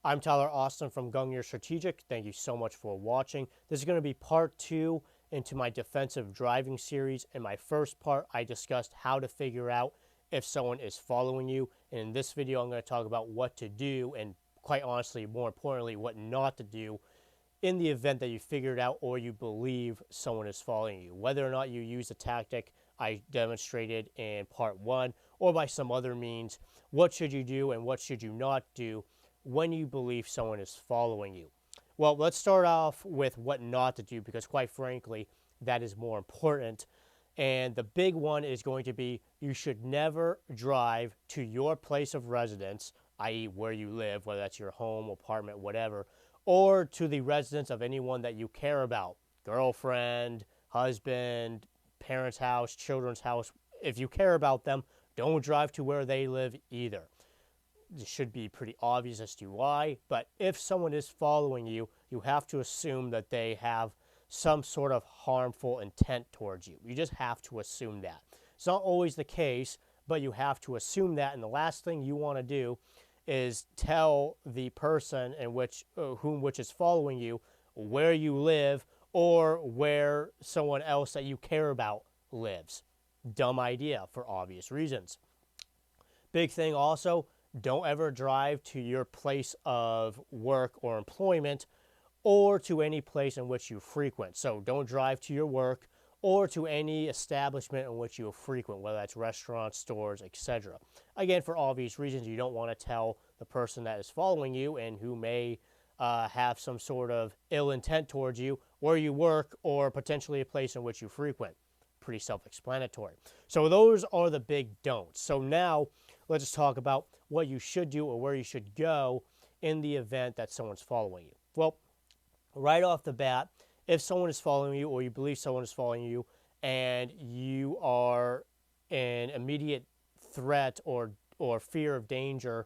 I'm Tyler Austin from Gungnir Strategic. Thank you so much for watching. This is going to be part 2 into my defensive driving series. In my first part, I discussed how to figure out if someone is following you. And in this video, I'm going to talk about what to do and, quite honestly, more importantly, what not to do in the event that you figure it out or you believe someone is following you. Whether or not you use the tactic I demonstrated in part 1 or by some other means, what should you do and what should you not do when you believe someone is following you? Well, let's start off with what not to do, because quite frankly, that is more important. And the big one is going to be you should never drive to your place of residence, i.e. where you live, whether that's your home, apartment, whatever, or to the residence of anyone that you care about, girlfriend, husband, parents' house, children's house. If you care about them, don't drive to where they live either. It should be pretty obvious as to why, but if someone is following you, you have to assume that they have some sort of harmful intent towards you. You just have to assume that. It's not always the case, but you have to assume that, and the last thing you want to do is tell the person in which is following you where you live or where someone else that you care about lives. Dumb idea for obvious reasons. Big thing also, don't ever drive to your place of work or employment or to any place in which you frequent. So don't drive to your work or to any establishment in which you frequent, whether that's restaurants, stores, etc. Again, for obvious reasons, you don't want to tell the person that is following you and who may have some sort of ill intent towards you where you work or potentially a place in which you frequent. Pretty self-explanatory. So those are the big don'ts. So now let's just talk about what you should do or where you should go in the event that someone's following you. Well, right off the bat, if someone is following you or you believe someone is following you and you are in immediate threat or fear of danger,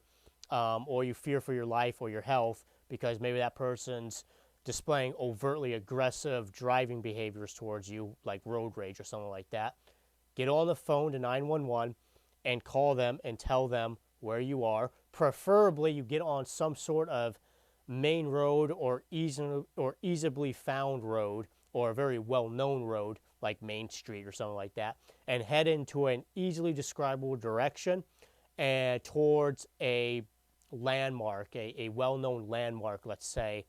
or you fear for your life or your health because maybe that person's displaying overtly aggressive driving behaviors towards you, like road rage or something like that, get on the phone to 911 and call them and tell them where you are. Preferably, you get on some sort of main road or easily found road or a very well-known road like Main Street or something like that, and head into an easily describable direction and towards a landmark, a well-known landmark, let's say,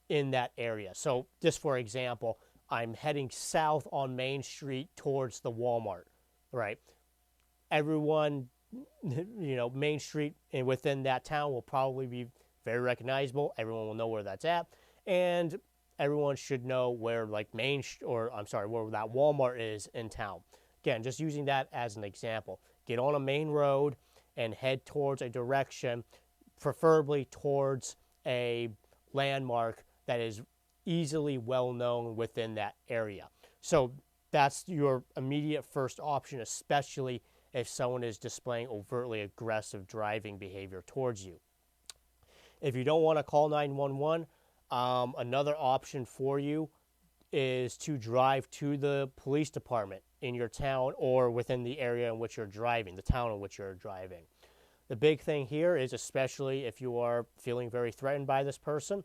in that area. So just for example, I'm heading south on Main Street towards the Walmart, right? Everyone, Main Street and within that town will probably be very recognizable. Everyone will know where that's at, and everyone should know where where that Walmart is in town. Again, just using that as an example. Get on a main road and head towards a direction, preferably towards a landmark that is easily well known within that area. So that's your immediate first option, especially if someone is displaying overtly aggressive driving behavior towards you. If you don't want to call 911, another option for you is to drive to the police department in your town or within the area in which you're driving, the town in which you're driving. The big thing here is, especially if you are feeling very threatened by this person,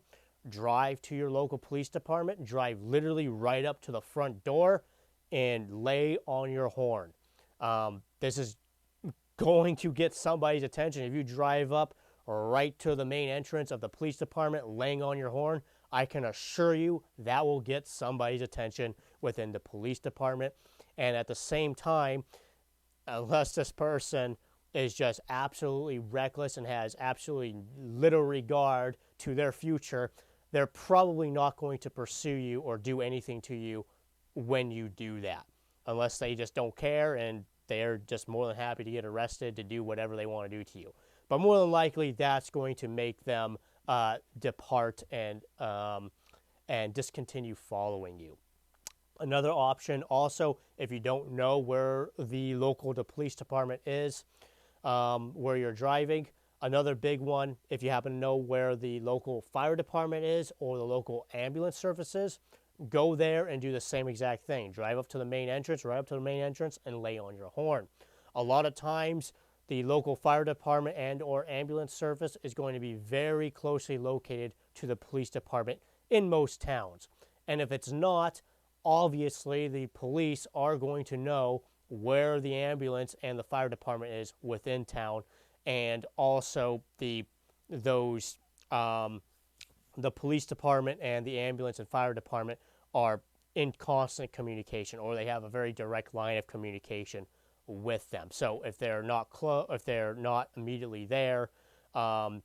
drive to your local police department, drive literally right up to the front door and lay on your horn. This is going to get somebody's attention. If you drive up right to the main entrance of the police department laying on your horn, I can assure you that will get somebody's attention within the police department. And at the same time, unless this person is just absolutely reckless and has absolutely little regard to their future, they're probably not going to pursue you or do anything to you when you do that, unless they just don't care and they're just more than happy to get arrested to do whatever they want to do to you. But more than likely, that's going to make them depart and discontinue following you. Another option also, if you don't know where the police department is, where you're driving, another big one, if you happen to know where the local fire department is or the local ambulance services, go there and do the same exact thing. Drive up to the main entrance, right up to the main entrance, and lay on your horn. A lot of times, the local fire department and or ambulance service is going to be very closely located to the police department in most towns. And if it's not, obviously the police are going to know where the ambulance and the fire department is within town, and also those the police department and the ambulance and fire department are in constant communication, or they have a very direct line of communication with them. So if they're not if they're not immediately there, um,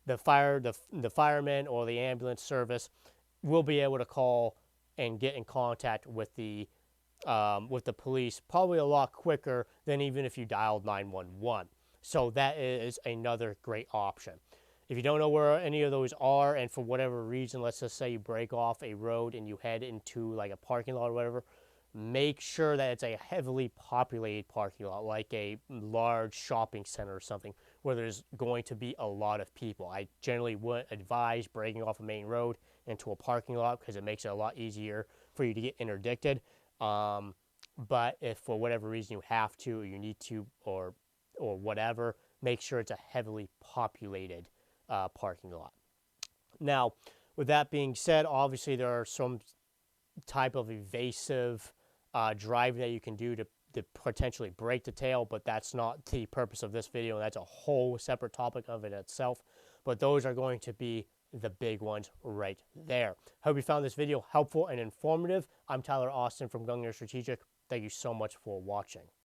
the firemen or the ambulance service will be able to call and get in contact with the police probably a lot quicker than even if you dialed 911. So that is another great option. If you don't know where any of those are, and for whatever reason, let's just say you break off a road and you head into like a parking lot or whatever, make sure that it's a heavily populated parking lot, like a large shopping center or something, where there's going to be a lot of people. I generally wouldn't advise breaking off a main road into a parking lot because it makes it a lot easier for you to get interdicted. But if for whatever reason you have to, or you need to, or whatever, make sure it's a heavily populated parking lot. Now, with that being said, obviously there are some type of evasive driving that you can do to potentially break the tail, but that's not the purpose of this video, and that's a whole separate topic of it itself. But those are going to be the big ones right there. Hope you found this video helpful and informative. I'm Tyler Austin from Gung Strategic. Thank you so much for watching.